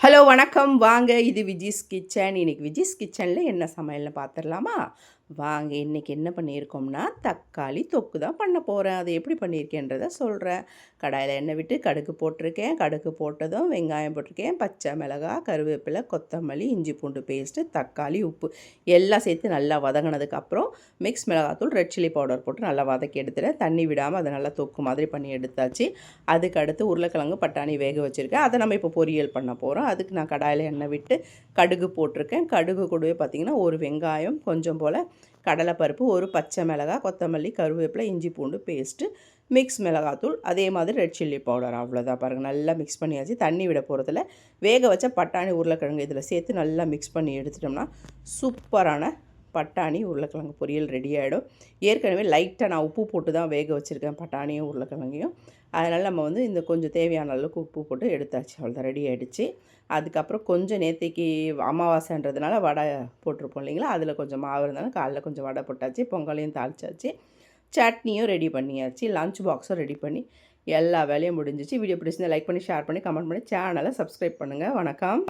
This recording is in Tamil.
ஹலோ வணக்கம். வாங்க இது விஜிஸ் கிச்சன். இன்னைக்கு விஜிஸ் கிச்சனில் என்ன சமையல்னு பார்த்துடலாமா? வாங்க இன்றைக்கி என்ன பண்ணியிருக்கோம்னா, தக்காளி தொக்கு தான் பண்ண போகிறேன். அது எப்படி பண்ணியிருக்கேன்றதை சொல்கிறேன். கடாயில் எண்ணெய் விட்டு கடுகு போட்டிருக்கேன். கடுகு போட்டதும் வெங்காயம் போட்டிருக்கேன், பச்சை மிளகாய், கருவேப்பிலை, கொத்தமல்லி, இஞ்சி பூண்டு பேஸ்ட்டு, தக்காளி, உப்பு எல்லாம் சேர்த்து நல்லா வதங்கினதுக்கப்புறம் மிக்ஸ் மிளகாத்தூள், ரெட் சில்லி பவுடர் போட்டு நல்லா வதக்கி எடுத்துட்டேன். தண்ணி விடாமல் அதை நல்லா தொக்கு மாதிரி பண்ணி எடுத்தாச்சு. அதுக்கு அடுத்து உருளைக்கிழங்கு, பட்டாணி வேக வச்சுருக்கேன். அதை நம்ம இப்போ பொரியல் பண்ண போகிறோம். அதுக்கு நான் கடாயில் எண்ணெய் விட்டு கடுகு போட்டிருக்கேன். கடுகு கூடவே பார்த்திங்கன்னா ஒரு வெங்காயம், கொஞ்சம் போல் கடலைப்பருப்பு, ஒரு பச்சை மிளகாய், கொத்தமல்லி, கருவேப்பிலை, இஞ்சி பூண்டு பேஸ்ட்டு, மிக்ஸ் மிளகாத்தூள், அதே மாதிரி ரெட் சில்லி பவுடர். அவ்வளோதான் பாருங்கள். நல்லா மிக்ஸ் பண்ணியாச்சு. தண்ணி விட போகிறதில்ல. வேக வச்ச பட்டாணி உருளைக்கிழங்கு இதில் சேர்த்து நல்லா மிக்ஸ் பண்ணி எடுத்துட்டோம்னா சூப்பரான பட்டாணி உருளைக்கிழங்கு பொரியல் ரெடி ஆகிடும். ஏற்கனவே லைட்டாக நான் உப்பு போட்டு தான் வேக வச்சுருக்கேன் பட்டாணியும் உருளைக்கிழங்கையும். அதனால் நம்ம இந்த கொஞ்சம் தேவையான அளவுக்கு உப்பு போட்டு எடுத்தாச்சு. அவ்வளோதான், ரெடி ஆகிடுச்சு. அதுக்கப்புறம் கொஞ்சம் நேற்றுக்கு அமாவாசைன்றதுனால வடை போட்டிருப்போம் இல்லைங்களா, அதில் கொஞ்சம் மாவு இருந்தாலும் காலைல கொஞ்சம் வடை போட்டாச்சு. பொங்கலையும் தாளிச்சாச்சு. சட்னியும் ரெடி பண்ணியாச்சு. லஞ்ச் பாக்ஸும் ரெடி பண்ணி எல்லா வேலையும் முடிஞ்சிச்சு. வீடியோ பிடிச்சிருந்தா லைக் பண்ணி, ஷேர் பண்ணி, கமெண்ட் பண்ணி, சேனலை சப்ஸ்கிரைப் பண்ணுங்கள். வணக்கம்.